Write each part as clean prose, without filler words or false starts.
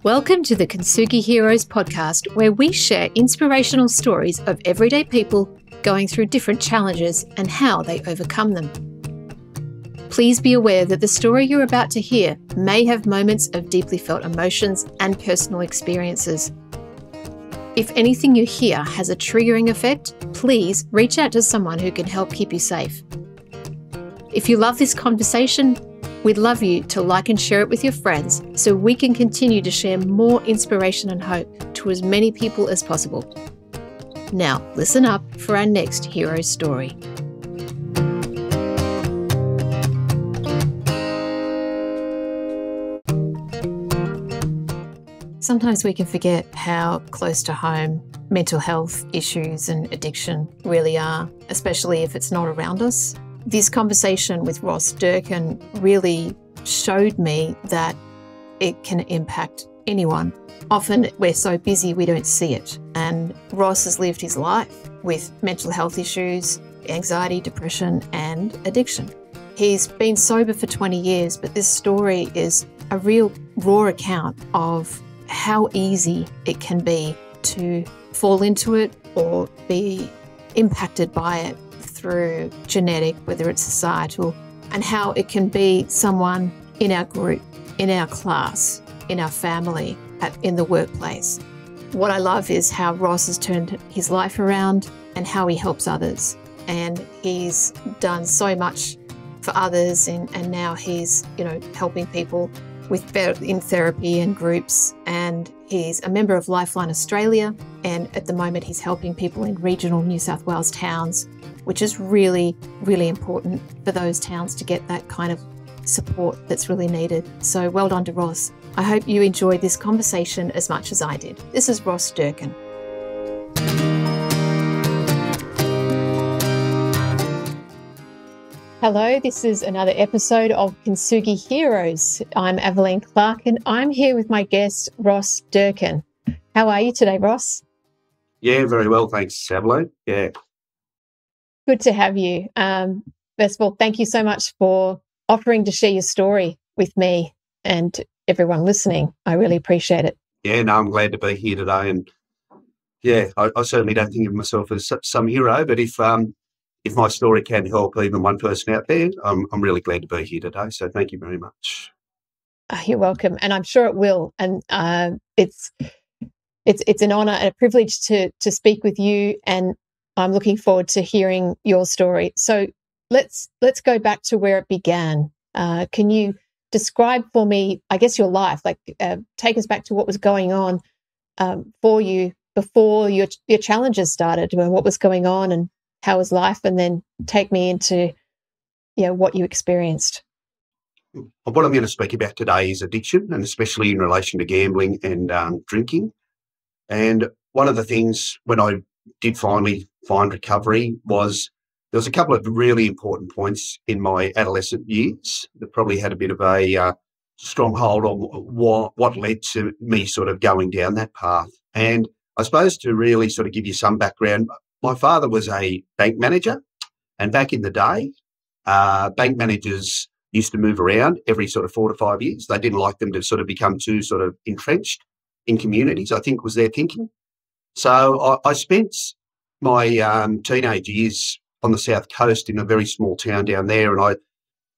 Welcome to the Kintsugi Heroes podcast, where we share inspirational stories of everyday people going through different challenges and how they overcome them. Please be aware that the story you're about to hear may have moments of deeply felt emotions and personal experiences. If anything you hear has a triggering effect, please reach out to someone who can help keep you safe. If you love this conversation, we'd love you to like and share it with your friends so we can continue to share more inspiration and hope to as many people as possible. Now, listen up for our next hero story. Sometimes we can forget how close to home mental health issues and addiction really are, especially if it's not around us. This conversation with Ross Durkin really showed me that it can impact anyone. Often we're so busy we don't see it. And Ross has lived his life with mental health issues, anxiety, depression, and addiction. He's been sober for 20 years, but this story is a real raw account of how easy it can be to fall into it or be impacted by it through genetic, whether it's societal, and how it can be someone in our group, in our class, in our family, in the workplace. What I love is how Ross has turned his life around and how he helps others. And he's done so much for others, and now he's, helping people in therapy and groups, and he's a member of Lifeline Australia, and at the moment he's helping people in regional New South Wales towns, which is really, really important for those towns to get that kind of support that's really needed. So well done to Ross. I hope you enjoyed this conversation as much as I did. This is Ross Durkin. Hello, this is another episode of Kintsugi Heroes. I'm Evelyn Clark and I'm here with my guest, Ross Durkin. How are you today, Ross? Yeah, very well, thanks, Evelyn. Yeah. Good to have you. First of all, thank you so much for offering to share your story with me and everyone listening. I really appreciate it. Yeah, no, I'm glad to be here today. And yeah, I certainly don't think of myself as some hero, but if my story can help even one person out there, I'm really glad to be here today. So thank you very much. You're welcome, and I'm sure it will. And it's an honour and a privilege to speak with you, and I'm looking forward to hearing your story. So let's go back to where it began. Can you describe for me, I guess, your life? Take us back to what was going on for you before your challenges started. What was going on and how was life? And then take me into what you experienced. What I'm going to speak about today is addiction, and especially in relation to gambling and drinking. And one of the things when I did finally find recovery was there was a couple of really important points in my adolescent years that probably had a bit of a stronghold on what led to me sort of going down that path. And I suppose to really sort of give you some background, my father was a bank manager, and back in the day, bank managers used to move around every sort of 4 to 5 years. They didn't like them to sort of become too sort of entrenched in communities, I think was their thinking. So I spent my teenage years on the South Coast in a very small town down there, and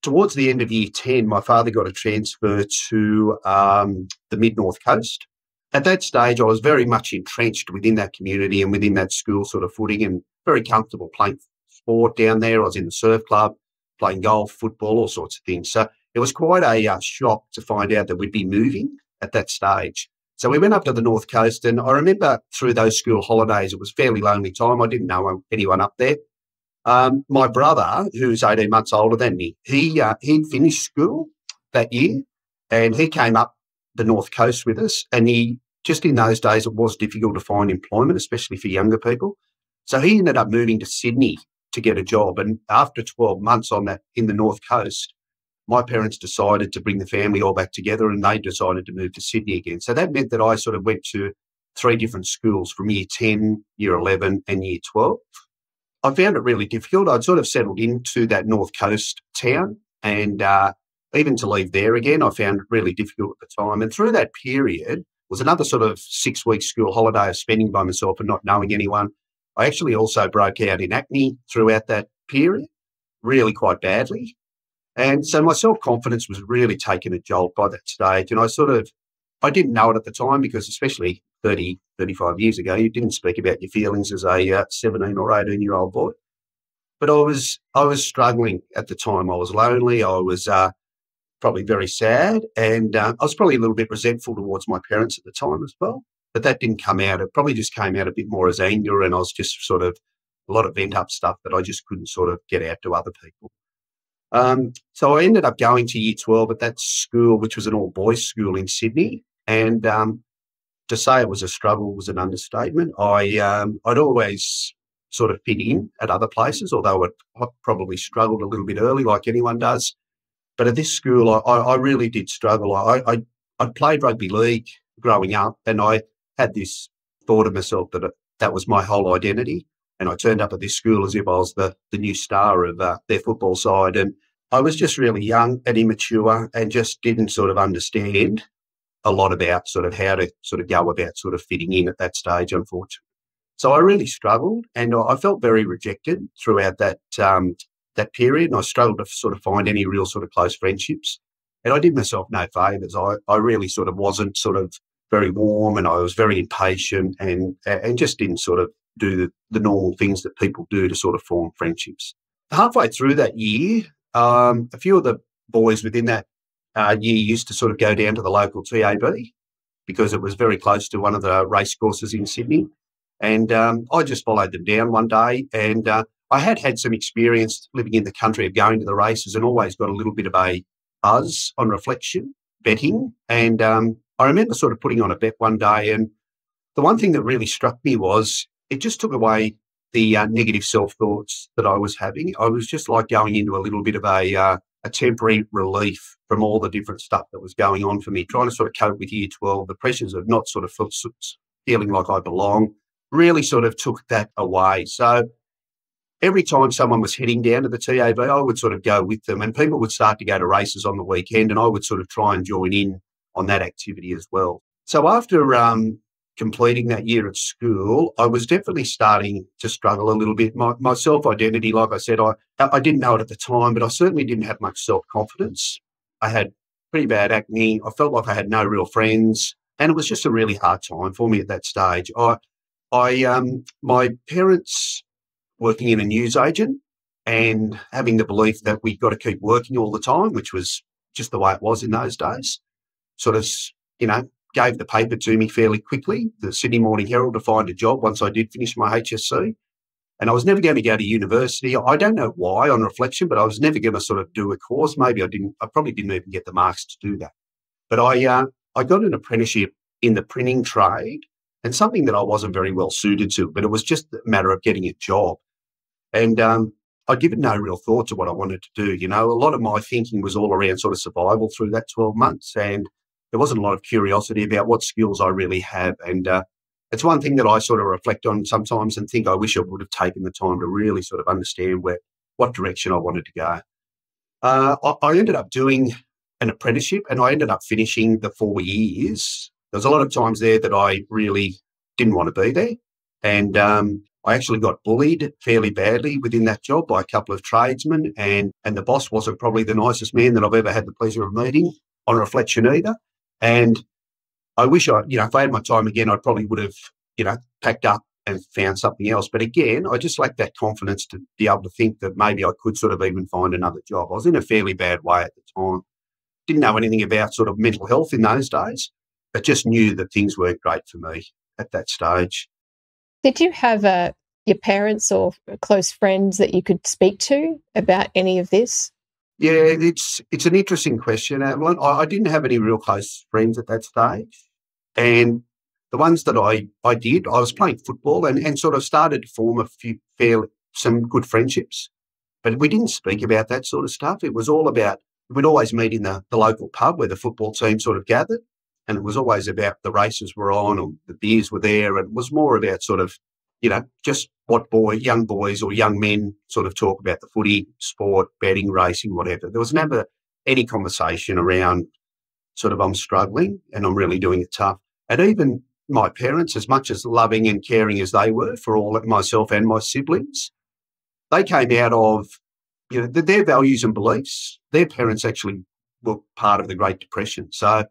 towards the end of year 10, my father got a transfer to the mid-north coast. At that stage, I was very much entrenched within that community and within that school sort of footing, and very comfortable playing sport down there. I was in the surf club, playing golf, football, all sorts of things. So it was quite a shock to find out that we'd be moving at that stage. So we went up to the North Coast, and I remember through those school holidays, it was a fairly lonely time. I didn't know anyone up there. My brother, who's 18 months older than me, he'd finished school that year, and he came up the North Coast with us, and just in those days, it was difficult to find employment, especially for younger people. So he ended up moving to Sydney to get a job. And after 12 months in the North Coast, my parents decided to bring the family all back together, and they decided to move to Sydney again. So that meant that I sort of went to 3 different schools from year 10, year 11 and year 12. I found it really difficult. I'd sort of settled into that North Coast town, and even to leave there again, I found it really difficult at the time. And through that period, was another sort of 6-week school holiday of spending by myself and not knowing anyone. I actually also broke out in acne throughout that period, really quite badly. And so my self-confidence was really taken a jolt by that stage. And I didn't know it at the time because especially 30, 35 years ago, you didn't speak about your feelings as a 17 or 18-year-old boy. But I was struggling at the time. I was lonely. I was probably very sad. And I was probably a little bit resentful towards my parents at the time as well. But that didn't come out. It probably just came out a bit more as anger, and I was just sort of a lot of pent-up stuff that I just couldn't sort of get out to other people. So I ended up going to year 12 at that school, which was an all-boys school in Sydney. And to say it was a struggle was an understatement. I'd always sort of fit in at other places, although I probably struggled a little bit early like anyone does. But at this school, I really did struggle. I played rugby league growing up, and I had this thought of myself that that was my whole identity. And I turned up at this school as if I was the new star of their football side. And I was just really young and immature and just didn't sort of understand a lot about sort of how to sort of go about sort of fitting in at that stage, unfortunately. So I really struggled, and I felt very rejected throughout that period. And I struggled to sort of find any real sort of close friendships. And I did myself no favours. I really sort of wasn't sort of very warm, and I was very impatient and just didn't sort of do the normal things that people do to sort of form friendships. Halfway through that year, a few of the boys within that year used to sort of go down to the local TAB because it was very close to one of the race courses in Sydney. And I just followed them down one day, and I had some experience living in the country of going to the races and always got a little bit of a buzz on reflection, betting. And I remember sort of putting on a bet one day, and the one thing that really struck me was it just took away the negative self-thoughts that I was having. I was just like going into a little bit of a temporary relief from all the different stuff that was going on for me, trying to sort of cope with year 12, the pressures of not sort of feeling like I belong, really sort of took that away. So every time someone was heading down to the TAB, I would sort of go with them, and people would start to go to races on the weekend, and I would sort of try and join in on that activity as well. So after completing that year at school, I was definitely starting to struggle a little bit. My self-identity, like I said, I didn't know it at the time, but I certainly didn't have much self-confidence. I had pretty bad acne. I felt like I had no real friends, and it was just a really hard time for me at that stage. My parents working in a newsagent and having the belief that we've got to keep working all the time, which was just the way it was in those days, sort of, gave the paper to me fairly quickly, the Sydney Morning Herald, to find a job once I did finish my HSC. And I was never going to go to university. I don't know why on reflection, but I was never going to sort of do a course. Maybe I probably didn't even get the marks to do that. But I got an apprenticeship in the printing trade, and something that I wasn't very well suited to, but it was just a matter of getting a job. And I'd given no real thought to what I wanted to do. A lot of my thinking was all around sort of survival through that 12 months. And there wasn't a lot of curiosity about what skills I really have. And it's one thing that I sort of reflect on sometimes and think I wish I would have taken the time to really sort of understand what direction I wanted to go. I ended up doing an apprenticeship, and I ended up finishing the 4 years. There was a lot of times there that I really didn't want to be there. And I actually got bullied fairly badly within that job by a couple of tradesmen, and the boss wasn't probably the nicest man that I've ever had the pleasure of meeting on reflection either. And I wish if I had my time again, I probably would have, packed up and found something else. But again, I just lacked that confidence to be able to think that maybe I could sort of even find another job. I was in a fairly bad way at the time. Didn't know anything about sort of mental health in those days, but just knew that things weren't great for me at that stage. Did you have your parents or close friends that you could speak to about any of this? Yeah, it's an interesting question, Adeline. I didn't have any real close friends at that stage. And the ones that I did, I was playing football and sort of started to form some good friendships. But we didn't speak about that sort of stuff. It was all about, we'd always meet in the local pub where the football team sort of gathered. And it was always about the races were on or the beers were there. And it was more about sort of, just what young boys or young men sort of talk about the footy, sport, betting, racing, whatever. There was never any conversation around sort of I'm struggling and I'm really doing it tough. And even my parents, as much as loving and caring as they were for all myself and my siblings, they came out of, their values and beliefs. Their parents actually were part of the Great Depression. So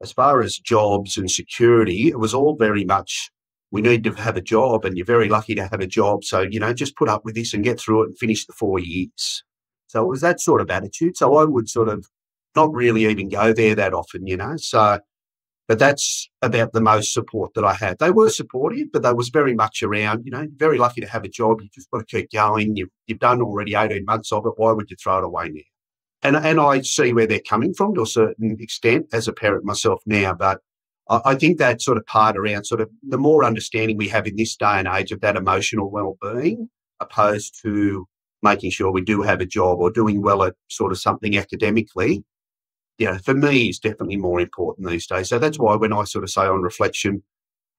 as far as jobs and security, it was all very much, we need to have a job and you're very lucky to have a job. So, just put up with this and get through it and finish the 4 years. So it was that sort of attitude. So I would sort of not really even go there that often, So, but that's about the most support that I had. They were supportive, but they was very much around, very lucky to have a job. You just got to keep going. You've done already 18 months of it. Why would you throw it away now? And I see where they're coming from to a certain extent as a parent myself now. But I think that sort of part around sort of the more understanding we have in this day and age of that emotional well-being, opposed to making sure we do have a job or doing well at sort of something academically, for me is definitely more important these days. So that's why when I sort of say on reflection,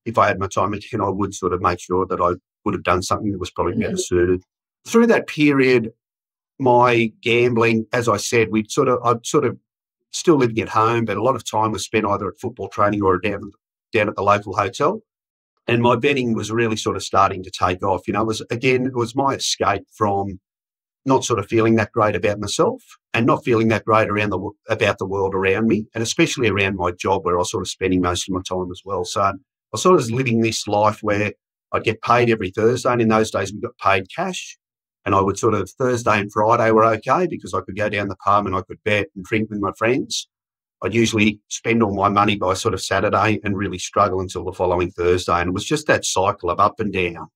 if I had my time again, I would sort of make sure that I would have done something that was probably better suited. Through that period, my gambling, as I said, I'd sort of still living at home, but a lot of time was spent either at football training or down at the local hotel. And my betting was really sort of starting to take off. It was my escape from not sort of feeling that great about myself and not feeling that great about the world around me, and especially around my job where I was sort of spending most of my time as well. So I was sort of living this life where I'd get paid every Thursday, and in those days we got paid cash, and I would sort of Thursday and Friday were okay because I could go down the pub and I could bet and drink with my friends. I'd usually spend all my money by sort of Saturday and really struggle until the following Thursday, and it was just that cycle of up and down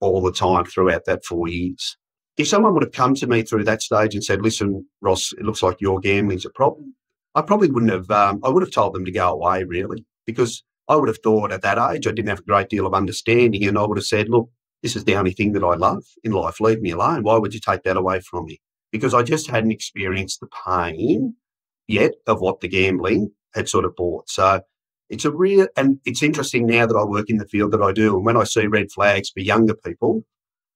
all the time throughout that 4 years. If someone would have come to me through that stage and said, listen, Ross, it looks like your gambling's a problem, I probably wouldn't have, I would have told them to go away really, because I would have thought at that age I didn't have a great deal of understanding, and I would have said, look, this is the only thing that I love in life, leave me alone. Why would you take that away from me? Because I just hadn't experienced the pain yet of what the gambling had sort of brought. So and it's interesting now that I work in the field that I do, and when I see red flags for younger people,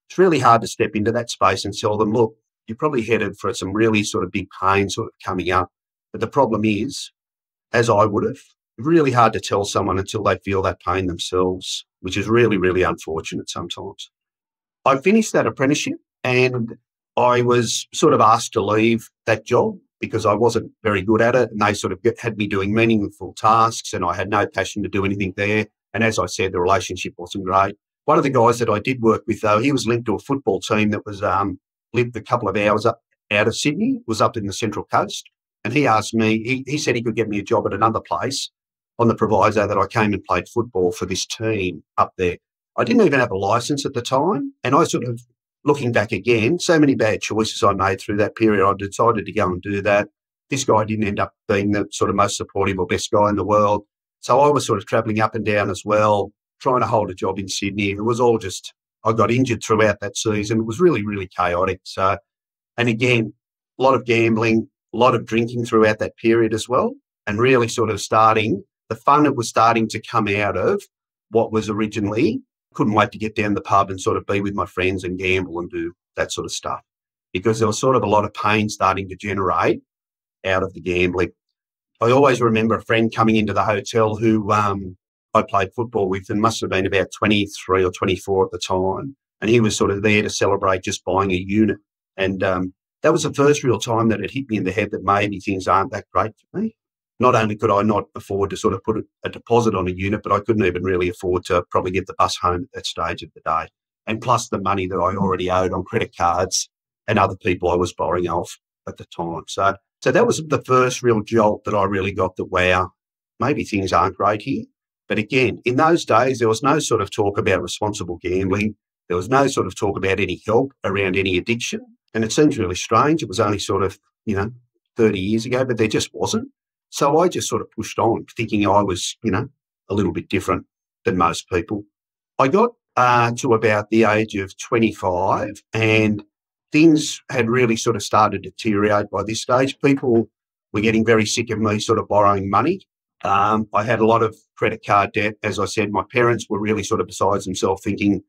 it's really hard to step into that space and tell them, look, you're probably headed for some really sort of big pain sort of coming up. But the problem is, as I would have, really hard to tell someone until they feel that pain themselves, which is really, really unfortunate sometimes. I finished that apprenticeship and I was sort of asked to leave that job because I wasn't very good at it, and they sort of had me doing meaningful tasks and I had no passion to do anything there. And as I said, the relationship wasn't great. One of the guys that I did work with, though, he was linked to a football team that was lived a couple of hours out of Sydney, was up in the Central Coast. And he asked me, he said he could get me a job at another place on the proviso that I came and played football for this team up there. I didn't even have a licence at the time. And I sort of, looking back again, so many bad choices I made through that period. I decided to go and do that. This guy didn't end up being the sort of most supportive or best guy in the world. So I was sort of travelling up and down as well, trying to hold a job in Sydney. It was all just, I got injured throughout that season. It was really, really chaotic. So, and again, a lot of gambling, a lot of drinking throughout that period as well, and really sort of the fun that was starting to come out of what was originally, couldn't wait to get down the pub and sort of be with my friends and gamble and do that sort of stuff, because there was sort of a lot of pain starting to generate out of the gambling. I always remember a friend coming into the hotel who I played football with, and must have been about 23 or 24 at the time. And he was sort of there to celebrate just buying a unit. And that was the first real time that it hit me in the head that maybe things aren't that great for me. Not only could I not afford to sort of put a deposit on a unit, but I couldn't even really afford to probably get the bus home at that stage of the day. And plus the money that I already owed on credit cards and other people I was borrowing off at the time. So that was the first real jolt that I really got, that, wow, maybe things aren't great here. But again, in those days, there was no sort of talk about responsible gambling. There was no sort of talk about any help around any addiction. And it seems really strange. It was only sort of, 30 years ago, but there just wasn't. So I just sort of pushed on, thinking I was, a little bit different than most people. I got to about the age of 25 and things had really sort of started to deteriorate by this stage. People were getting very sick of me sort of borrowing money. I had a lot of credit card debt. As I said, my parents were really sort of besides themselves, thinking,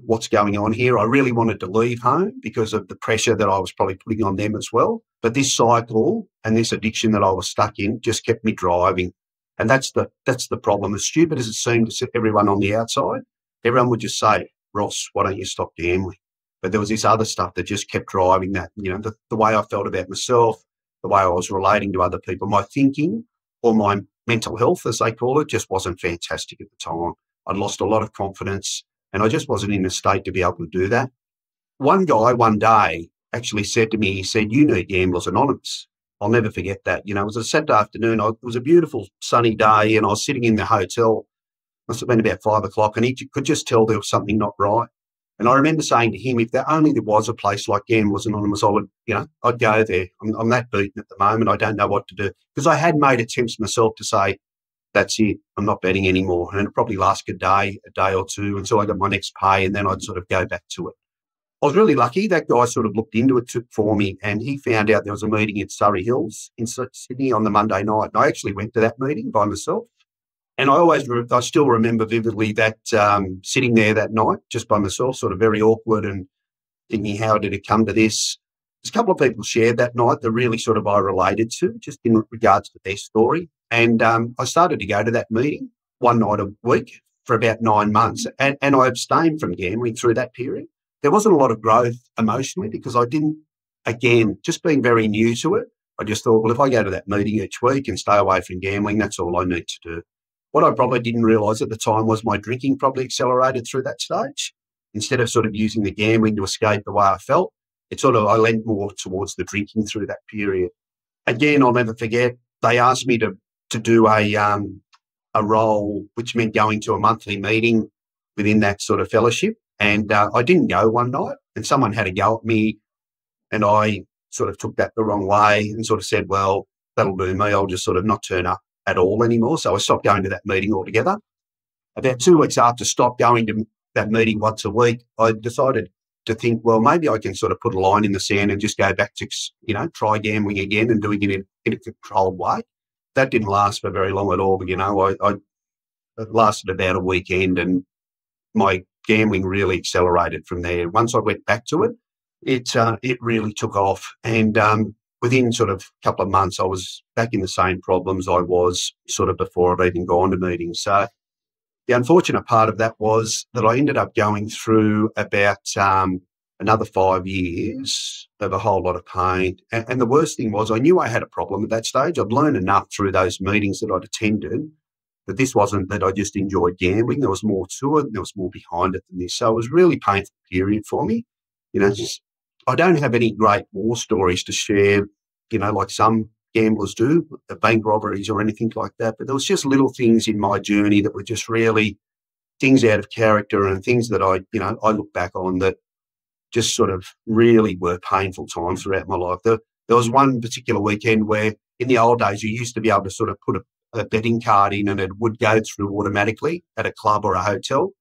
what's going on here? I really wanted to leave home because of the pressure that I was probably putting on them as well. But this cycle and this addiction that I was stuck in just kept me driving. And that's the problem. As stupid as it seemed to everyone on the outside, everyone would just say, Ross, why don't you stop gambling? But there was this other stuff that just kept driving that, the way I felt about myself, the way I was relating to other people, my thinking or my mental health, as they call it, just wasn't fantastic at the time. I'd lost a lot of confidence and I just wasn't in a state to be able to do that. One guy one day actually said to me, he said, you need Gamblers Anonymous. I'll never forget that. It was a Saturday afternoon. It was a beautiful sunny day and I was sitting in the hotel. Must have been about 5 o'clock and he could just tell there was something not right. And I remember saying to him, if there was a place like Gamblers Anonymous, I would, I'd go there. I'm that beaten at the moment. I don't know what to do. Because I had made attempts myself to say, that's it, I'm not betting anymore. And it probably lasted a day or two until I got my next pay and then I'd sort of go back to it. I was really lucky. That guy sort of looked into it for me and he found out there was a meeting at Surrey Hills in Sydney on the Monday night. And I actually went to that meeting by myself. And I still remember vividly that sitting there that night just by myself, sort of very awkward and thinking, how did it come to this? There's a couple of people shared that night that really sort of I related to just in regards to their story. And I started to go to that meeting one night a week for about 9 months. And I abstained from gambling through that period. There wasn't a lot of growth emotionally because I didn't, again, just being very new to it, I just thought, well, if I go to that meeting each week and stay away from gambling, that's all I need to do. What I probably didn't realise at the time was my drinking probably accelerated through that stage. Instead of sort of using the gambling to escape the way I felt, I leaned more towards the drinking through that period. Again, I'll never forget, they asked me to do a role, which meant going to a monthly meeting within that sort of fellowship. And I didn't go one night and someone had a go at me and I sort of took that the wrong way and sort of said, well, that'll do me. I'll just sort of not turn up at all anymore. So I stopped going to that meeting altogether. About 2 weeks after stop going to that meeting once a week, I decided to think, well, maybe I can sort of put a line in the sand and just go back to, try gambling again and doing it in a controlled way. That didn't last for very long at all. But, it lasted about a weekend and my gambling really accelerated from there. Once I went back to it, it really took off. And within sort of a couple of months, I was back in the same problems I was sort of before I've even gone to meetings. So the unfortunate part of that was that I ended up going through about another 5 years of a whole lot of pain. And the worst thing was I knew I had a problem at that stage. I'd learned enough through those meetings that I'd attended that this wasn't that I just enjoyed gambling. There was more to it. There was more behind it than this. So it was a really painful period for me. I don't have any great war stories to share, like some gamblers do, bank robberies or anything like that. But there was just little things in my journey that were just really things out of character and things that I look back on that just sort of really were painful times throughout my life. There was one particular weekend where in the old days you used to be able to sort of put a betting card in and it would go through automatically at a club or a hotel.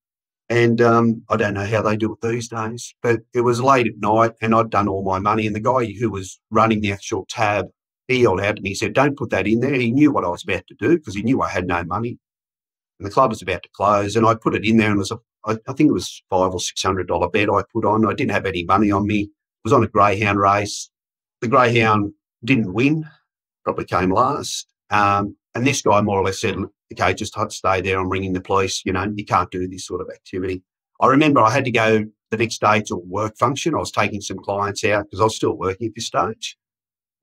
And I don't know how they do it these days, but it was late at night and I'd done all my money. And the guy who was running the actual tab, he yelled out to me, he said, don't put that in there. He knew what I was about to do because he knew I had no money. And the club was about to close and I put it in there and it was I think it was $500 or $600 bet I put on. I didn't have any money on me. It was on a greyhound race. The greyhound didn't win, probably came last. And this guy more or less said, okay, just stay there. I'm ringing the police. You can't do this sort of activity. I remember I had to go the next day to a work function. I was taking some clients out because I was still working at this stage.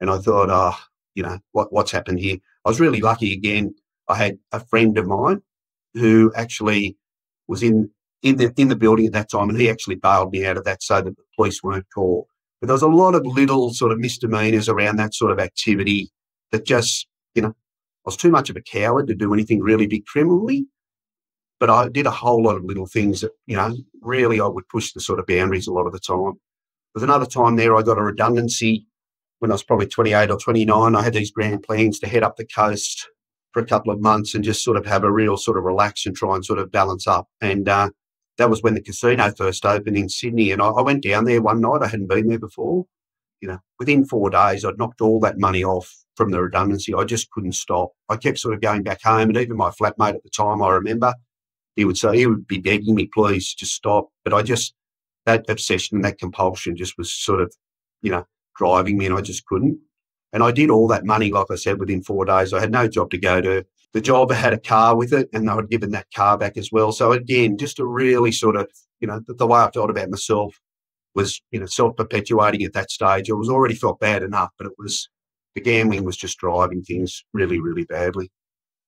And I thought, what's happened here? I was really lucky again. I had a friend of mine who actually was in the building at that time and he actually bailed me out of that so that the police weren't called. But there was a lot of little sort of misdemeanours around that sort of activity that just, I was too much of a coward to do anything really big criminally, but I did a whole lot of little things that, really I would push the sort of boundaries a lot of the time. There's another time there I got a redundancy when I was probably 28 or 29. I had these grand plans to head up the coast for a couple of months and just sort of have a real sort of relax and try and sort of balance up. And that was when the casino first opened in Sydney. And I went down there one night. I hadn't been there before. Within 4 days, I'd knocked all that money off from the redundancy. I just couldn't stop. I kept sort of going back home. And even my flatmate at the time, I remember, he would be begging me, please just stop. But that obsession and that compulsion just was sort of, driving me and I just couldn't. And I did all that money, like I said, within 4 days. I had no job to go to. the job had a car with it, and they were given that car back as well. So again, just a really sort of, the way I felt about myself was, self-perpetuating at that stage. I was already felt bad enough, but the gambling was just driving things really, really badly.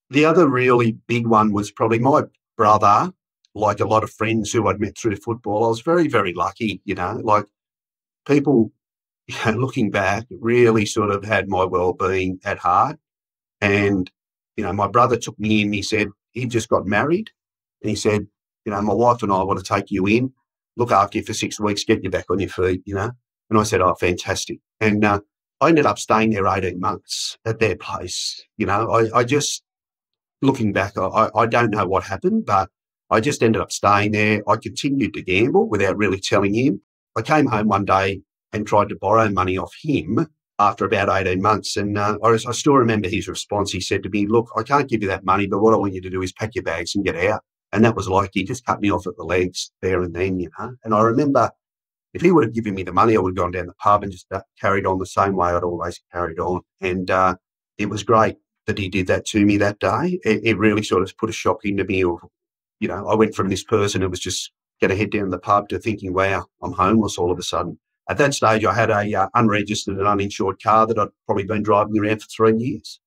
The other really big one was probably my brother, like a lot of friends who I'd met through football. I was very, very lucky, like people, looking back, really sort of had my well-being at heart. And, my brother took me in. He said he'd just got married. And he said, my wife and I want to take you in, look after you for 6 weeks, get you back on your feet, And I said, oh, fantastic. And I ended up staying there 18 months at their place. I just, looking back, I don't know what happened, but I just ended up staying there. I continued to gamble without really telling him. I came home one day and tried to borrow money off him after about 18 months. And I still remember his response. He said to me, look, I can't give you that money, but what I want you to do is pack your bags and get out. And that was like, he just cut me off at the legs there and then, And I remember if he would have given me the money, I would have gone down the pub and just carried on the same way I'd always carried on. And it was great that he did that to me that day. It really sort of put a shock into me. I went from this person who was just going to head down the pub to thinking, wow, I'm homeless all of a sudden. At that stage, I had a unregistered and uninsured car that I'd probably been driving around for 3 years.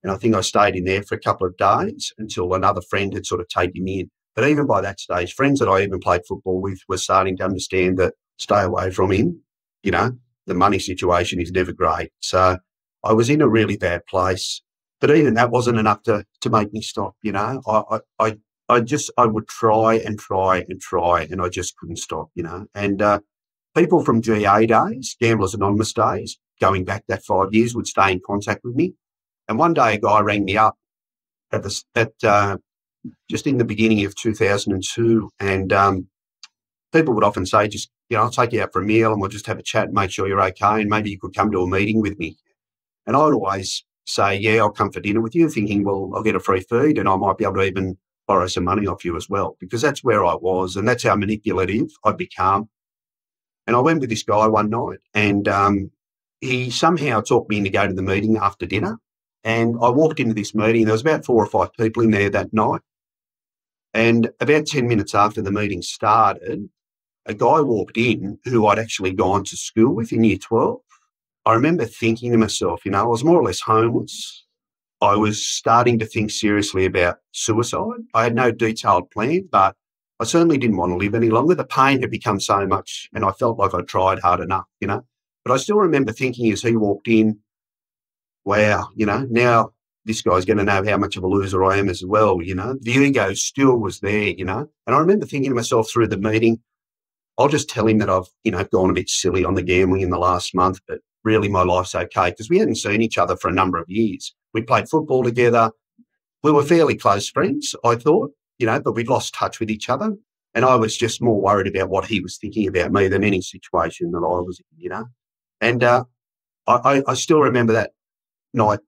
And I think I stayed in there for a couple of days until another friend had sort of taken me in. But even by that stage, friends that I even played football with were starting to understand that stay away from him. The money situation is never great. So I was in a really bad place. But even that wasn't enough to make me stop, I would try and try and try, and I just couldn't stop, And people from GA days, Gamblers Anonymous days, going back that 5 years, would stay in contact with me. And one day a guy rang me up just in the beginning of 2002, and people would often say, just, I'll take you out for a meal and we'll just have a chat and make sure you're okay, and maybe you could come to a meeting with me. And I would always say, yeah, I'll come for dinner with you, thinking, well, I'll get a free feed and I might be able to even borrow some money off you as well, because that's where I was and that's how manipulative I'd become. And I went with this guy one night, and he somehow talked me in to go to the meeting after dinner. And I walked into this meeting. There was about 4 or 5 people in there that night. And about 10 minutes after the meeting started, a guy walked in who I'd actually gone to school with in year 12. I remember thinking to myself, I was more or less homeless. I was starting to think seriously about suicide. I had no detailed plan, but I certainly didn't want to live any longer. The pain had become so much, and I felt like I tried hard enough, But I still remember thinking as he walked in, wow, now this guy's going to know how much of a loser I am as well, The ego still was there, And I remember thinking to myself through the meeting, I'll just tell him that I've, gone a bit silly on the gambling in the last month, but really my life's okay, because we hadn't seen each other for a number of years. We played football together. We were fairly close friends, I thought, but we'd lost touch with each other. And I was just more worried about what he was thinking about me than any situation that I was in, And I still remember that night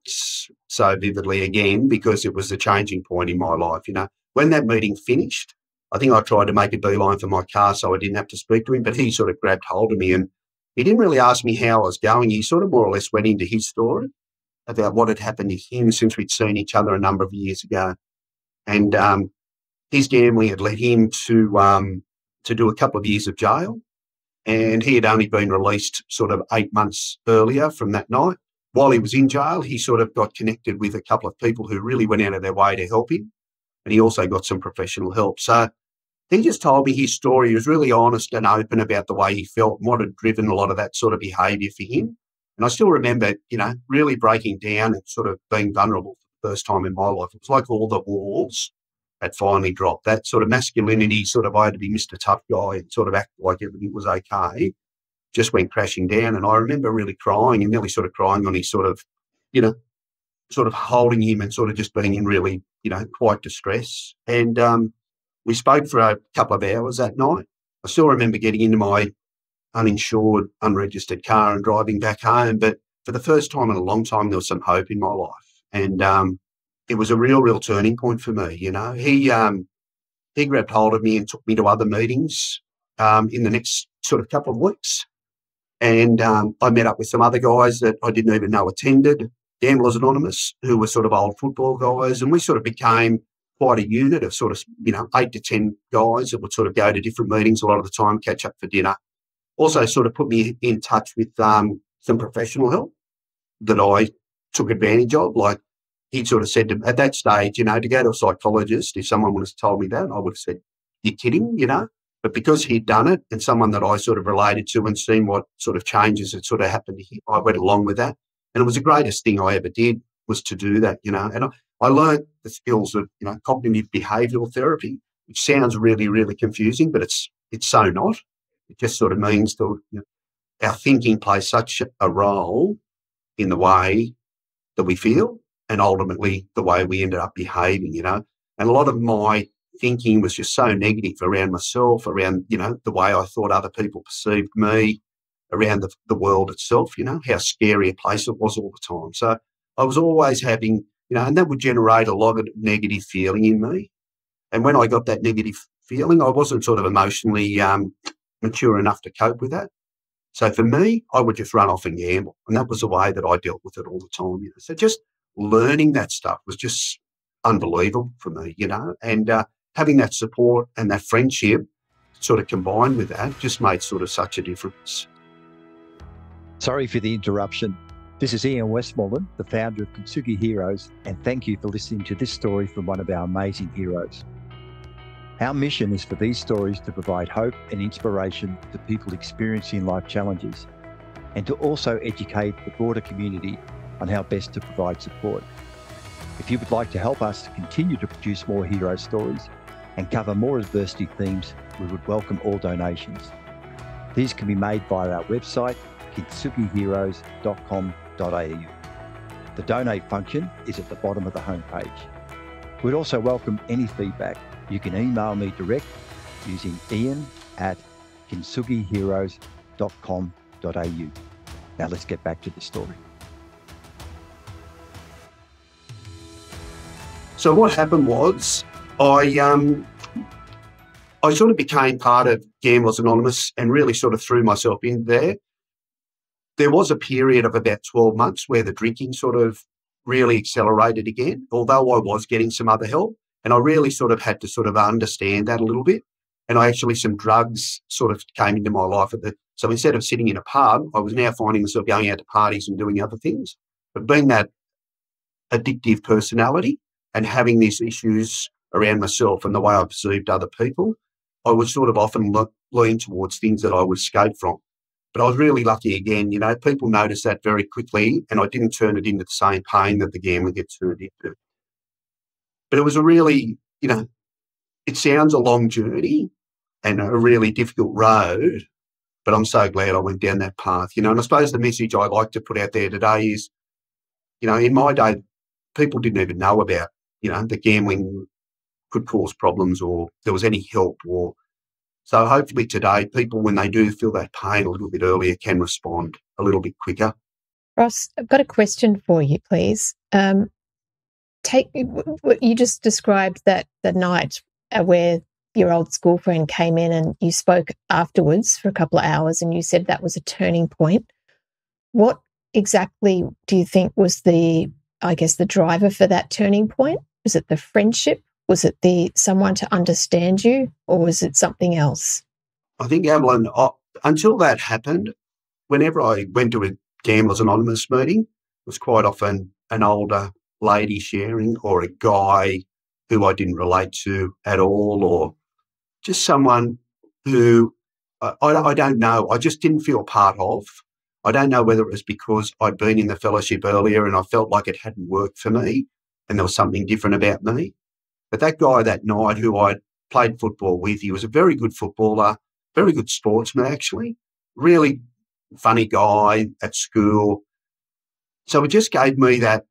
so vividly again, because it was the changing point in my life, When that meeting finished, I think I tried to make a beeline for my car so I didn't have to speak to him, but he sort of grabbed hold of me and he didn't really ask me how I was going. He sort of more or less went into his story about what had happened to him since we'd seen each other a number of years ago. And his gambling had led him to do a couple of years of jail, and he had only been released sort of 8 months earlier from that night. While he was in jail, he sort of got connected with a couple of people who really went out of their way to help him, and he also got some professional help. So he just told me his story. He was really honest and open about the way he felt and what had driven a lot of that sort of behaviour for him. And I still remember, really breaking down and sort of being vulnerable for the first time in my life. It was like all the walls had finally dropped. That sort of masculinity, sort of I had to be Mr. Tough Guy and sort of act like everything was okay, just went crashing down. And I remember really crying and nearly sort of crying on his sort of, sort of holding him and sort of just being in really, quite distress. And we spoke for a couple of hours that night. I still remember getting into my uninsured, unregistered car and driving back home. But for the first time in a long time, there was some hope in my life. And it was a real turning point for me, He grabbed hold of me and took me to other meetings in the next sort of couple of weeks. And I met up with some other guys that I didn't even know attended. Gamblers Anonymous, who were sort of old football guys, and we sort of became quite a unit of sort of, 8 to 10 guys that would sort of go to different meetings a lot of the time, catch up for dinner. Also sort of put me in touch with some professional help that I took advantage of. Like he sort of said at that stage, to go to a psychologist, if someone would have told me that, I would have said, you're kidding, But because he'd done it and someone that I sort of related to and seen what sort of changes had sort of happened to him, I went along with that. And it was the greatest thing I ever did was to do that, And I learned the skills of, cognitive behavioural therapy, which sounds really, really confusing, but it's so not. It just sort of means that our thinking plays such a role in the way that we feel and ultimately the way we ended up behaving, And a lot of my thinking was just so negative around myself, around, the way I thought other people perceived me, around the world itself, how scary a place it was all the time. So I was always having, and that would generate a lot of negative feeling in me. And when I got that negative feeling, I wasn't sort of emotionally mature enough to cope with that. So for me, I would just run off and gamble. And that was the way that I dealt with it all the time. So just learning that stuff was just unbelievable for me, and having that support and that friendship sort of combined with that just made sort of such a difference. Sorry for the interruption. This is Ian Westmoreland, the founder of Kintsugi Heroes, and thank you for listening to this story from one of our amazing heroes. Our mission is for these stories to provide hope and inspiration to people experiencing life challenges, and to also educate the broader community on how best to provide support. If you would like to help us to continue to produce more hero stories and cover more adversity themes, we would welcome all donations. These can be made via our website, kintsugiheroes.com.au. The donate function is at the bottom of the homepage. We'd also welcome any feedback. You can email me direct using ian@kintsugiheroes.com.au. Now let's get back to the story. So what happened was I sort of became part of Gamblers Anonymous and really sort of threw myself in there. There was a period of about 12 months where the drinking sort of really accelerated again, although I was getting some other help. And I really sort of had to sort of understand that a little bit. And some drugs sort of came into my life. So instead of sitting in a pub, I was now finding myself going out to parties and doing other things. But being that addictive personality and having these issues around myself and the way I perceived other people, I would sort of often lean towards things that I would escape from. But I was really lucky again, people noticed that very quickly and I didn't turn it into the same pain that the gambling gets turned into. But it was a really, it sounds a long journey and a really difficult road, but I'm so glad I went down that path, And I suppose the message I'd like to put out there today is, in my day, people didn't even know about, that gambling could cause problems or there was any help so hopefully today people, when they do feel that pain a little bit earlier, can respond a little bit quicker. Ross, I've got a question for you, please. Take what you just described, that the night where your old school friend came in and you spoke afterwards for a couple of hours and you said that was a turning point. What exactly do you think was the driver for that turning point? Was it the friendship? Was it someone to understand you, or was it something else? I think, Evelyn, until that happened, whenever I went to a Gamblers Anonymous meeting, it was quite often an older lady sharing or a guy who I didn't relate to at all, or just someone who I don't know. I just didn't feel part of. I don't know whether it was because I'd been in the fellowship earlier and I felt like it hadn't worked for me and there was something different about me. But that guy that night who I played football with, he was a very good footballer, very good sportsman actually, really funny guy at school. So it just gave me that,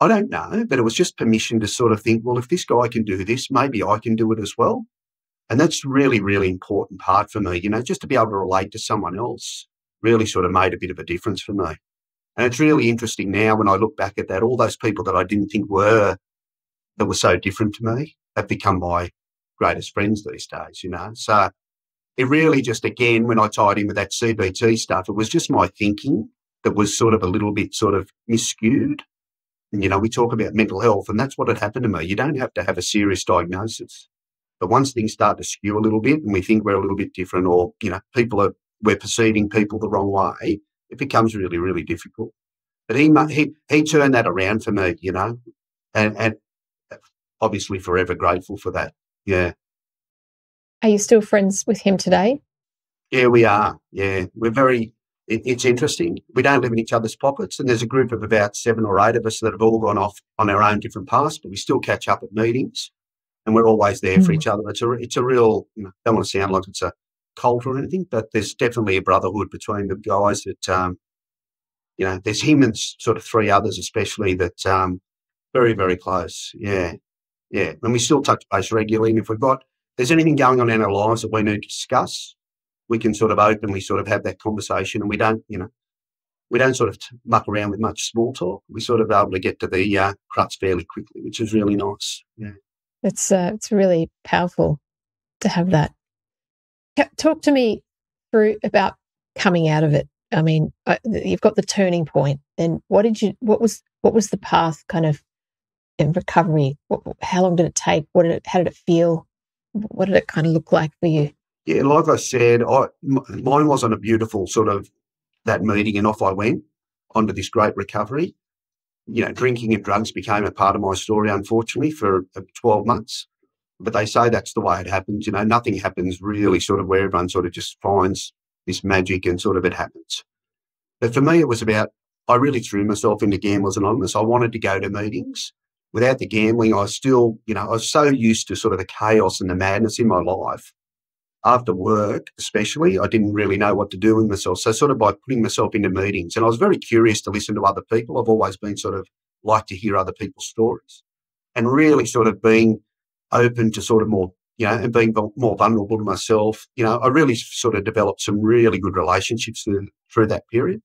I don't know, but it was just permission to sort of think, well, if this guy can do this, maybe I can do it as well. And that's really, really important part for me, just to be able to relate to someone else really sort of made a bit of a difference for me. And it's really interesting now when I look back at that, all those people that I didn't think that were so different to me have become my greatest friends these days, So it really just, again, when I tied in with that CBT stuff, it was just my thinking that was sort of a little bit sort of miscued. And, we talk about mental health, and that's what had happened to me. You don't have to have a serious diagnosis. But once things start to skew a little bit and we think we're a little bit different, or, we're perceiving people the wrong way, it becomes really, really difficult. But he turned that around for me, and obviously forever grateful for that. Yeah. Are you still friends with him today? Yeah, we are. Yeah, it's interesting. We don't live in each other's pockets, and there's a group of about 7 or 8 of us that have all gone off on our own different paths, but we still catch up at meetings, and we're always there for each other. It's a real, don't want to sound like it's a cult or anything, but there's definitely a brotherhood between the guys that, there's him and sort of 3 others especially that very, very close. Yeah, yeah. And we still touch base regularly, and if there's anything going on in our lives that we need to discuss, we can sort of openly sort of have that conversation, and we don't sort of muck around with much small talk. We sort of able to get to the crux fairly quickly, which is really nice. Yeah. It's really powerful to have that. Talk to me through about coming out of it. I mean, you've got the turning point. Then what was the path kind of in recovery? How long did it take? How did it feel? What did it kind of look like for you? Yeah, like I said, mine wasn't a beautiful sort of that meeting and off I went onto this great recovery. Drinking and drugs became a part of my story, unfortunately, for 12 months. But they say that's the way it happens. Nothing happens really sort of where everyone sort of just finds this magic and sort of it happens. But for me, it was about, I really threw myself into Gamblers Anonymous. I wanted to go to meetings. Without the gambling, I was still, I was so used to sort of the chaos and the madness in my life. After work, especially, I didn't really know what to do with myself. So sort of by putting myself into meetings, and I was very curious to listen to other people. I've always been sort of like to hear other people's stories, and really sort of being open to sort of more, and being more vulnerable to myself. I really sort of developed some really good relationships through that period.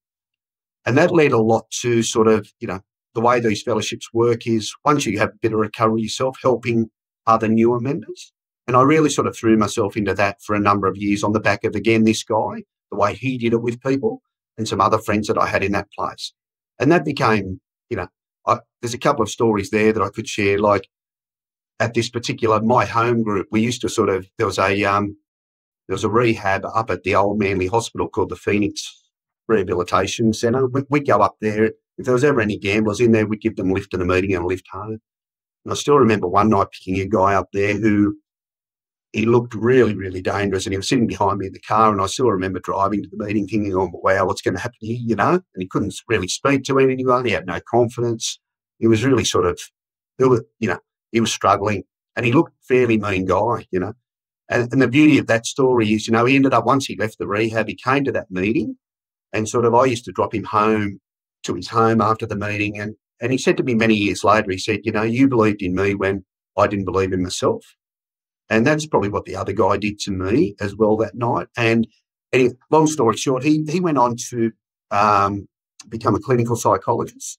And that led a lot to sort of, the way these fellowships work is once you have a bit of recovery yourself, helping other newer members. And I really sort of threw myself into that for a number of years on the back of, again, this guy, the way he did it with people and some other friends that I had in that place. And that became, there's a couple of stories there that I could share. Like at this particular, my home group, we used to sort of, there was a rehab up at the Old Manly Hospital called the Phoenix Rehabilitation Centre. We'd go up there. If there was ever any gamblers in there, we'd give them a lift to the meeting and a lift home. And I still remember one night picking a guy up there who, he looked really, really dangerous, and he was sitting behind me in the car, and I still remember driving to the meeting thinking, oh, wow, what's going to happen here, And he couldn't really speak to anyone. He had no confidence. He was really sort of, he was struggling, and he looked fairly mean guy, And the beauty of that story is, he ended up, once he left the rehab, he came to that meeting, and sort of I used to drop him home to his home after the meeting, and he said to me many years later, he said, you believed in me when I didn't believe in myself. And that's probably what the other guy did to me as well that night. And long story short, he went on to become a clinical psychologist.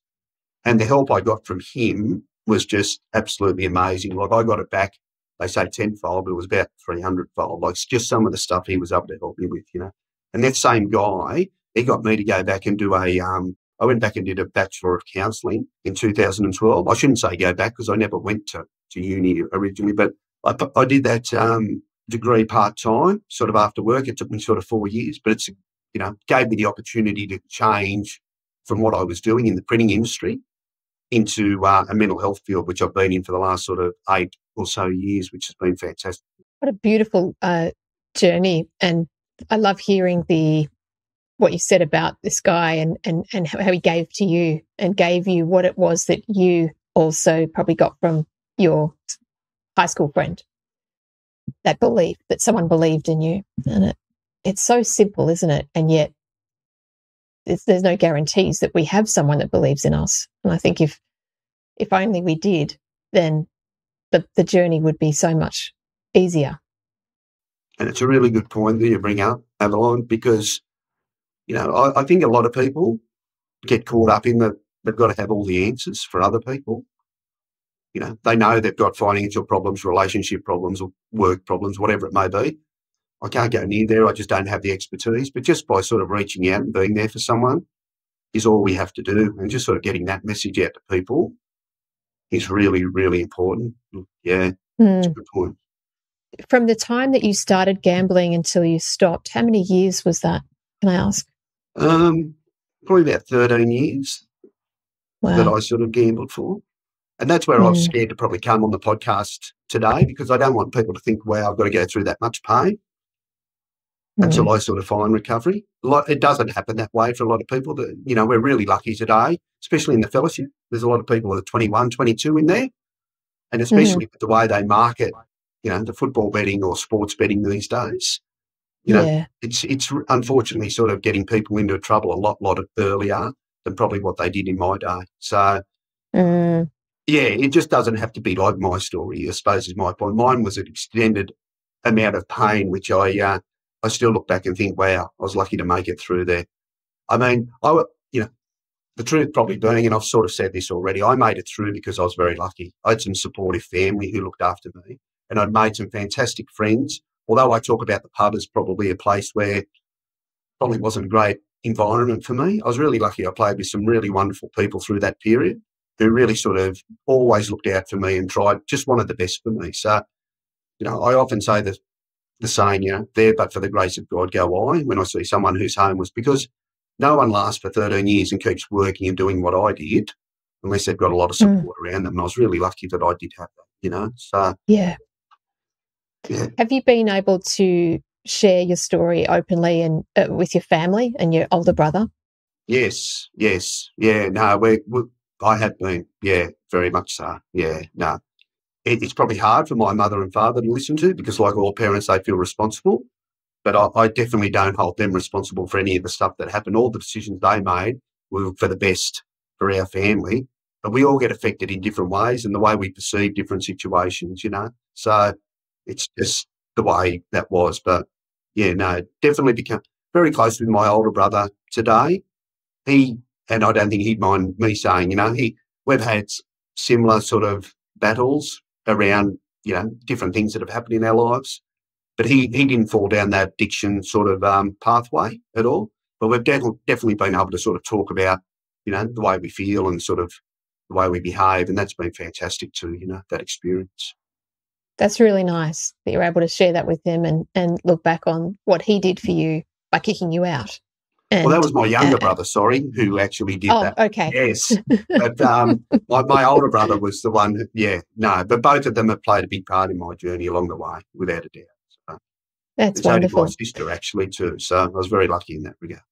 And the help I got from him was just absolutely amazing. Like I got it back, they say tenfold, but it was about 300-fold. Like it's just some of the stuff he was able to help me with, And that same guy, he got me to go back and do I went back and did a Bachelor of Counselling in 2012. I shouldn't say go back because I never went to uni originally, but I did that degree part-time, sort of after work. It took me sort of 4 years, but it's, gave me the opportunity to change from what I was doing in the printing industry into a mental health field, which I've been in for the last sort of 8 or so years, which has been fantastic. What a beautiful journey. And I love hearing what you said about this guy and how he gave to you and gave you what it was that you also probably got from your high school friend, that belief that someone believed in you. And it's so simple, isn't it? And yet there's no guarantees that we have someone that believes in us. And I think if only we did, then the journey would be so much easier. And it's a really good point that you bring up, Avalon, because, I think a lot of people get caught up in they've got to have all the answers for other people. They know they've got financial problems, relationship problems, or work problems, whatever it may be. I can't go near there. I just don't have the expertise. But just by sort of reaching out and being there for someone, is all we have to do. And just sort of getting that message out to people is really, really important. Yeah, that's a good point. From the time that you started gambling until you stopped, how many years was that, can I ask? Probably about 13 years that I sort of gambled for. And that's where I was scared to probably come on the podcast today, because I don't want people to think, wow, I've got to go through that much pain until I sort of find recovery. It doesn't happen that way for a lot of people. We're really lucky today, especially in the fellowship. There's a lot of people that are 21, 22 in there, and especially with the way they market, the football betting or sports betting these days. It's unfortunately sort of getting people into trouble a lot earlier than probably what they did in my day. So, it just doesn't have to be like my story, I suppose, is my point. Mine was an extended amount of pain, which I still look back and think, wow, I was lucky to make it through there. I mean, the truth probably being, and I've sort of said this already, I made it through because I was very lucky. I had some supportive family who looked after me, and I'd made some fantastic friends. Although I talk about the pub as probably a place where probably wasn't a great environment for me, I was really lucky. I played with some really wonderful people through that period who really sort of always looked out for me and just wanted the best for me. So, I often say the saying, there but for the grace of God go I, when I see someone whose home was, because no one lasts for 13 years and keeps working and doing what I did unless they've got a lot of support around them. And I was really lucky that I did have that, So, yeah. Have you been able to share your story openly and with your family and your older brother? Yes. Yeah, no, I have been. Yeah, very much so. Yeah, no. It's probably hard for my mother and father to listen to because, like all parents, they feel responsible. But I definitely don't hold them responsible for any of the stuff that happened. All the decisions they made were for the best for our family. But we all get affected in different ways and the way we perceive different situations, So it's just the way that was. But, yeah, no, definitely become very close with my older brother today. And I don't think he'd mind me saying, we've had similar sort of battles around, different things that have happened in our lives. But he didn't fall down that addiction sort of pathway at all. But we've definitely been able to sort of talk about, the way we feel and sort of the way we behave. And that's been fantastic too, that experience. That's really nice that you're able to share that with him and look back on what he did for you by kicking you out. And, well, that was my younger brother, who actually did that. Oh, okay. Yes. But my older brother was the one but both of them have played a big part in my journey along the way, without a doubt. So, that's wonderful. My sister actually too, so I was very lucky in that regard.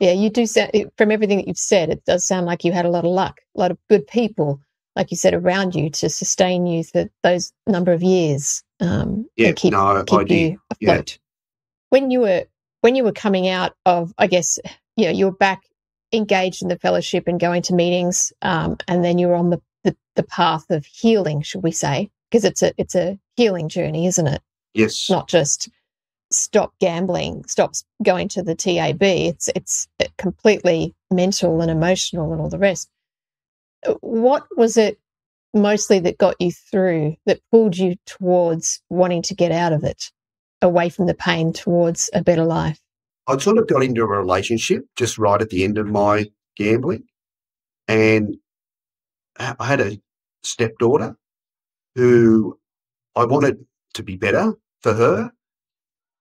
Yeah, you do sound, from everything that you've said, it does sound like you had a lot of luck, a lot of good people, like you said, around you to sustain you for those number of years and keep you afloat. Yeah. When you were coming out of, I guess, you were back engaged in the fellowship and going to meetings, and then you were on the path of healing, should we say? Because it's a healing journey, isn't it? Yes. Not just stop gambling, stop going to the TAB. It's completely mental and emotional and all the rest. What was it mostly that got you through, that pulled you towards wanting to get out of it, away from the pain, towards a better life? I sort of got into a relationship just right at the end of my gambling, and I had a stepdaughter who I wanted to be better for her,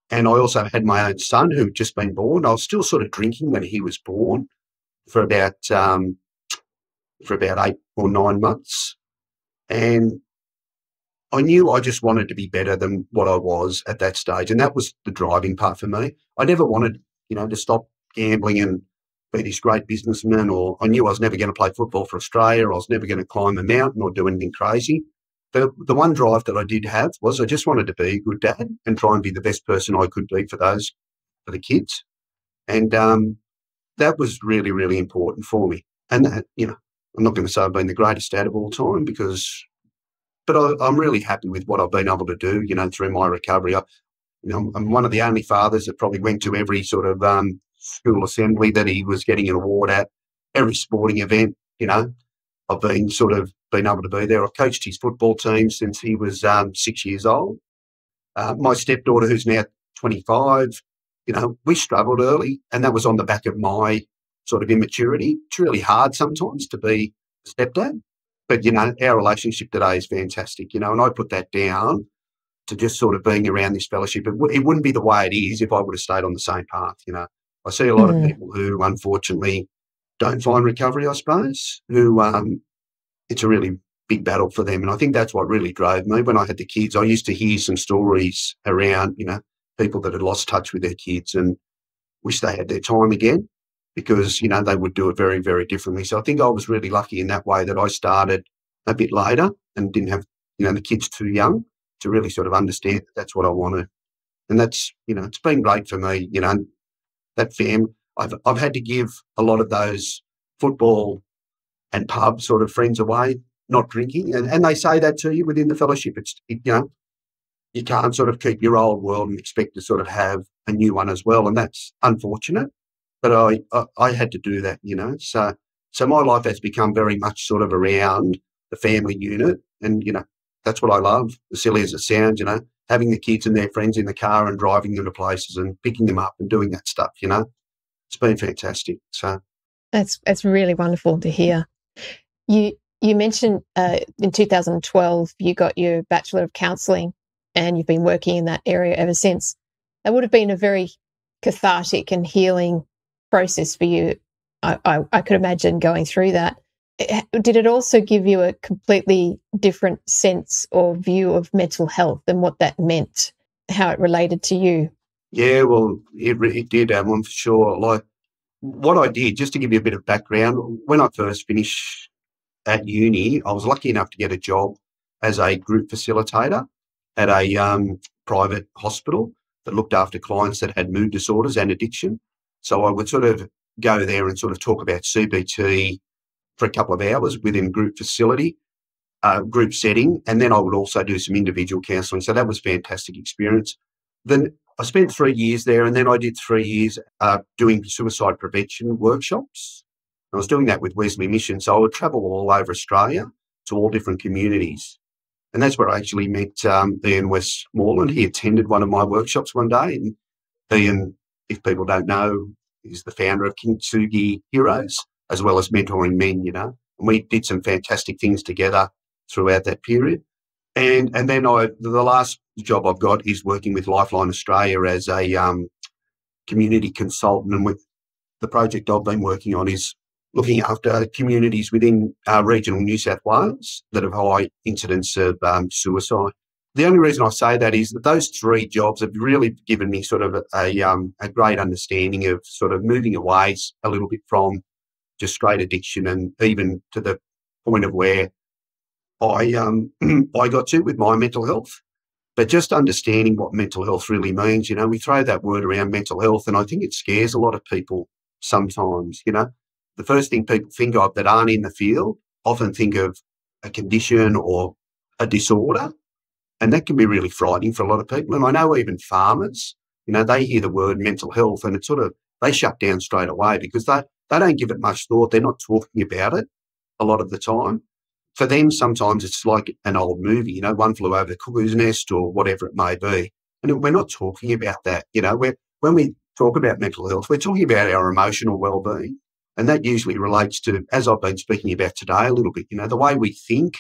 and I also had my own son who had just been born. I was still sort of drinking when he was born for about 8 or 9 months, and I knew I just wanted to be better than what I was at that stage, and that was the driving part for me. I never wanted, to stop gambling and be this great businessman, or I knew I was never going to play football for Australia, or I was never going to climb a mountain or do anything crazy. The one drive that I did have was I just wanted to be a good dad and try and be the best person I could be for the kids. And that was really, really important for me. And that, I'm not going to say I've been the greatest dad of all time but I'm really happy with what I've been able to do, through my recovery. I'm one of the only fathers that probably went to every sort of school assembly that he was getting an award at, every sporting event, I've been able to be there. I've coached his football team since he was 6 years old. My stepdaughter, who's now 25, we struggled early, and that was on the back of my sort of immaturity. It's really hard sometimes to be a stepdad. But, our relationship today is fantastic, and I put that down to just sort of being around this fellowship. It wouldn't be the way it is if I would have stayed on the same path, I see a lot of people who unfortunately don't find recovery, I suppose, who it's a really big battle for them. And I think that's what really drove me. When I had the kids, I used to hear some stories around, people that had lost touch with their kids and wish they had their time again because, they would do it very, very differently. So I think I was really lucky in that way that I started a bit later and didn't have, the kids too young to really sort of understand that that's what I wanted. And that's, it's been great for me, that family. I've had to give a lot of those football and pub sort of friends away, not drinking. And they say that to you within the fellowship. You can't sort of keep your old world and expect to sort of have a new one as well. And that's unfortunate. But I had to do that, So my life has become very much sort of around the family unit. And, that's what I love, as silly as it sounds, having the kids and their friends in the car and driving them to places and picking them up and doing that stuff, It's been fantastic. So that's really wonderful to hear. You mentioned in 2012 you got your Bachelor of Counselling and you've been working in that area ever since. That would have been a very cathartic and healing process for you. I could imagine going through that. Did it also give you a completely different sense or view of mental health and what that meant, how it related to you? Yeah, well, it did, for sure. Like what I did, just to give you a bit of background, when I first finished at uni, I was lucky enough to get a job as a group facilitator at a private hospital that looked after clients that had mood disorders and addiction. So I would sort of go there and sort of talk about CBT for a couple of hours within group facility, group setting, and then I would also do some individual counselling. So that was a fantastic experience. Then I spent 3 years there, and then I did 3 years doing suicide prevention workshops. I was doing that with Wesley Mission, so I would travel all over Australia to all different communities. And that's where I actually met Ian Westmoreland. He attended one of my workshops one day. And Ian, if people don't know, is the founder of Kintsugi Heroes, as well as mentoring men, And we did some fantastic things together throughout that period. And then the last job I've got is working with Lifeline Australia as a community consultant. And with the project I've been working on is looking after communities within regional New South Wales that have high incidence of suicide. The only reason I say that is that those 3 jobs have really given me sort of a great understanding of sort of moving away a little bit from just straight addiction, and even to the point of where I got to with my mental health. But just understanding what mental health really means, we throw that word around mental health, and I think it scares a lot of people sometimes, The first thing people think of that aren't in the field often think of a condition or a disorder, and that can be really frightening for a lot of people. And I know even farmers, they hear the word mental health and they shut down straight away because they don't give it much thought. They're not talking about it a lot of the time. For them, sometimes it's like an old movie, One Flew Over the Cuckoo's Nest or whatever it may be. And we're not talking about that, when we talk about mental health, we're talking about our emotional well-being. And that usually relates to, as I've been speaking about today a little bit, the way we think,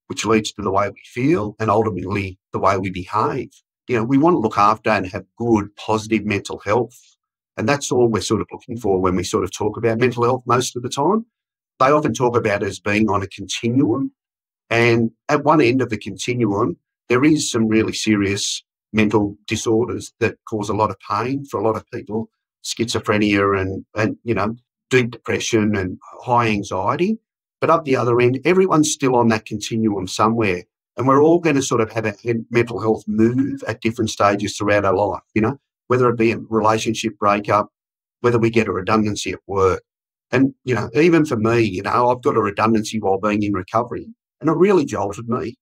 which leads to the way we feel and ultimately the way we behave. We want to look after and have good, positive mental health. And that's all we're sort of looking for when we sort of talk about mental health most of the time. They often talk about it as being on a continuum. And at one end of the continuum, there is some really serious mental disorders that cause a lot of pain for a lot of people, schizophrenia and deep depression and high anxiety. But up the other end, everyone's still on that continuum somewhere. And we're all going to sort of have a mental health move at different stages throughout our life, whether it be a relationship breakup, whether we get a redundancy at work. And, even for me, I've got a redundancy while being in recovery, and it really jolted me.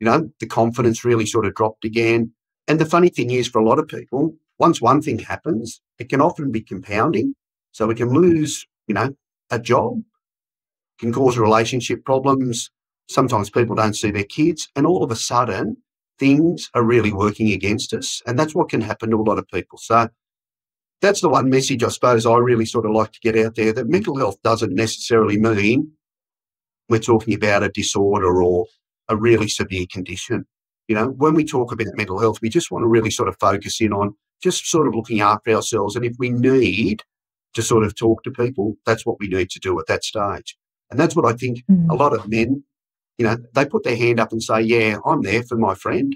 The confidence really sort of dropped again. And the funny thing is, for a lot of people, once one thing happens, it can often be compounding. So we can lose, a job, can cause relationship problems. Sometimes people don't see their kids, and all of a sudden things are really working against us. And that's what can happen to a lot of people. So that's the one message I suppose I really sort of like to get out there, that mental health doesn't necessarily mean we're talking about a disorder or a really severe condition. You know, when we talk about mental health, we just want to really sort of focus in on just sort of looking after ourselves. And if we need to sort of talk to people, that's what we need to do at that stage. And that's what I think a lot of men, you know, they put their hand up and say, yeah, I'm there for my friend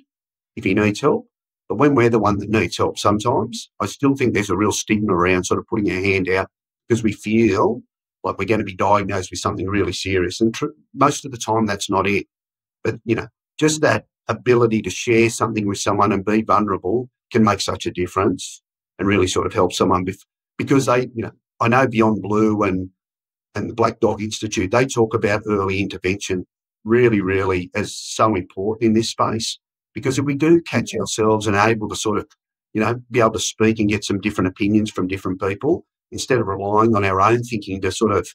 if he needs help. But when we're the one that needs help sometimes, I still think there's a real stigma around sort of putting our hand out because we feel like we're going to be diagnosed with something really serious. And most of the time that's not it. But, you know, just that ability to share something with someone and be vulnerable can make such a difference and really sort of help someone because they, you know, I know Beyond Blue and the Black Dog Institute, they talk about early intervention really, really as so important in this space. Because if we do catch ourselves and are able to sort of, you know, be able to speak and get some different opinions from different people, instead of relying on our own thinking to sort of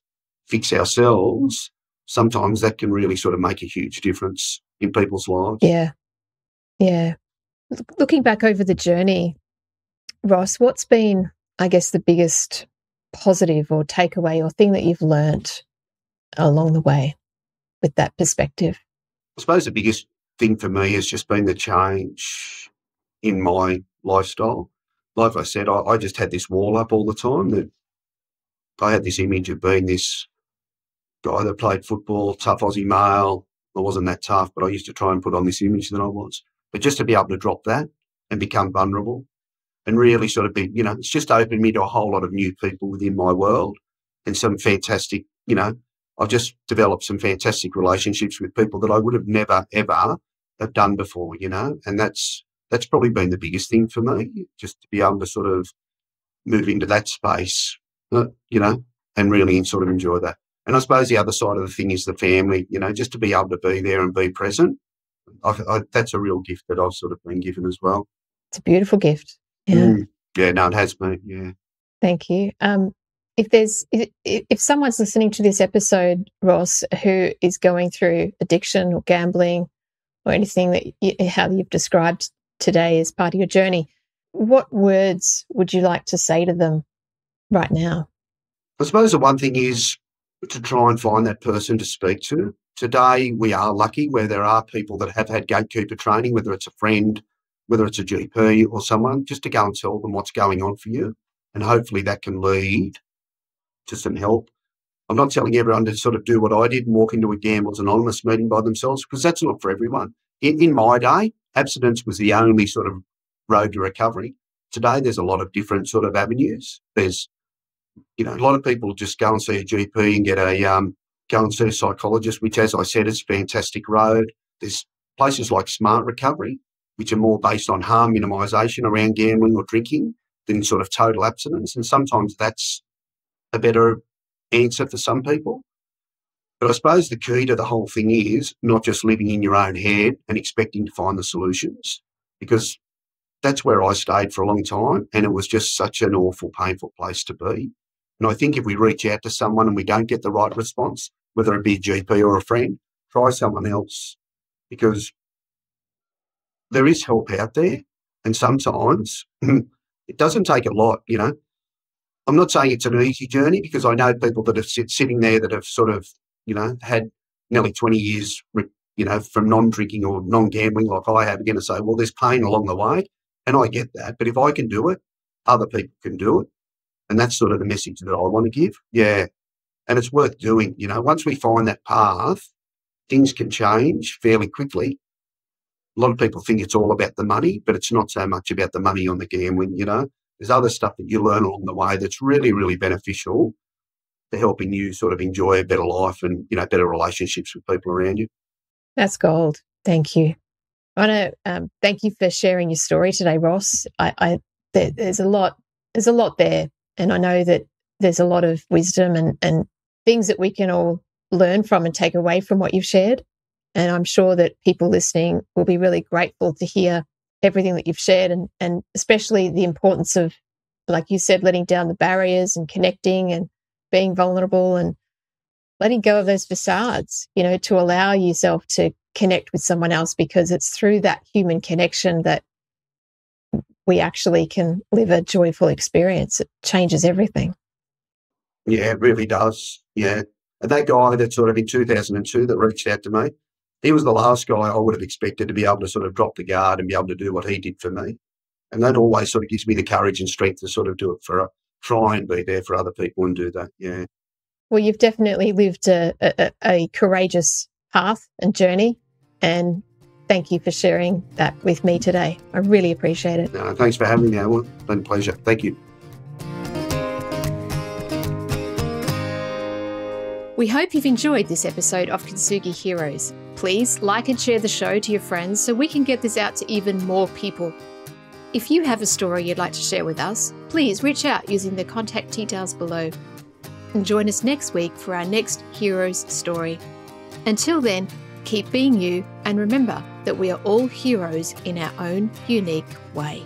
fix ourselves, sometimes that can really sort of make a huge difference in people's lives. Yeah. Yeah. Looking back over the journey, Ross, what's been, I guess, the biggest positive or takeaway or thing that you've learnt along the way with that perspective? I suppose the biggest thing for me has just been the change in my lifestyle. Like I said, I just had this wall up all the time. That I had this image of being this guy that played football, tough Aussie male. I wasn't that tough, but I used to try and put on this image that I was. But just to be able to drop that and become vulnerable and really sort of be, you know, it's just opened me to a whole lot of new people within my world and some fantastic, you know, I've just developed some fantastic relationships with people that I would have never, ever have done before, you know, and that's probably been the biggest thing for me, just to be able to sort of move into that space, you know, and really sort of enjoy that. And I suppose the other side of the thing is the family, you know, just to be able to be there and be present. That's a real gift that I've sort of been given as well. It's a beautiful gift. Yeah. Yeah, no, it has been, yeah. Thank you. If someone's listening to this episode, Ross, who is going through addiction or gambling or anything that how you've described today as part of your journey, what words would you like to say to them right now? I suppose the one thing is to try and find that person to speak to. Today we are lucky where there are people that have had gatekeeper training, whether it's a friend, whether it's a GP or someone, just to go and tell them what's going on for you. And hopefully that can lead to some help. I'm not telling everyone to sort of do what I did and walk into a Gamblers Anonymous meeting by themselves, because that's not for everyone. In my day, abstinence was the only sort of road to recovery. Today, there's a lot of different sort of avenues. There's, you know, a lot of people just go and see a GP and get go and see a psychologist, which, as I said, is a fantastic road. There's places like Smart Recovery, which are more based on harm minimisation around gambling or drinking than sort of total abstinence. And sometimes that's a better answer for some people. But I suppose the key to the whole thing is not just living in your own head and expecting to find the solutions, because that's where I stayed for a long time, and it was just such an awful, painful place to be. And I think if we reach out to someone and we don't get the right response, whether it be a GP or a friend, try someone else, because there is help out there. And sometimes it doesn't take a lot, you know. I'm not saying it's an easy journey, because I know people that are sitting there that have sort of, you know, had nearly 20 years, you know, from non-drinking or non-gambling like I have, are going to say, well, there's pain along the way. And I get that. But if I can do it, other people can do it. And that's sort of the message that I want to give. Yeah. And it's worth doing. You know, once we find that path, things can change fairly quickly. A lot of people think it's all about the money, but it's not so much about the money on the gambling, you know. There's other stuff that you learn along the way that's really, really beneficial to helping you sort of enjoy a better life and, you know, better relationships with people around you. That's gold. Thank you. I want to thank you for sharing your story today, Ross. There's a lot there, and I know that there's a lot of wisdom and things that we can all learn from and take away from what you've shared. And I'm sure that people listening will be really grateful to hear everything that you've shared, and especially the importance of, like you said, letting down the barriers and connecting and being vulnerable and letting go of those facades, you know, to allow yourself to connect with someone else, because it's through that human connection that we actually can live a joyful experience. It changes everything. Yeah, it really does. Yeah. And that guy that sort of in 2002 that reached out to me, he was the last guy I would have expected to be able to sort of drop the guard and be able to do what he did for me. And that always sort of gives me the courage and strength to sort of do it try and be there for other people and do that. Yeah. Well, you've definitely lived a courageous path and journey, and thank you for sharing that with me today. I really appreciate it. No, thanks for having me, Al. It's been a pleasure. Thank you. We hope you've enjoyed this episode of Kintsugi Heroes. Please like and share the show to your friends so we can get this out to even more people. If you have a story you'd like to share with us, please reach out using the contact details below. And join us next week for our next Heroes story. Until then, keep being you and remember that we are all heroes in our own unique way.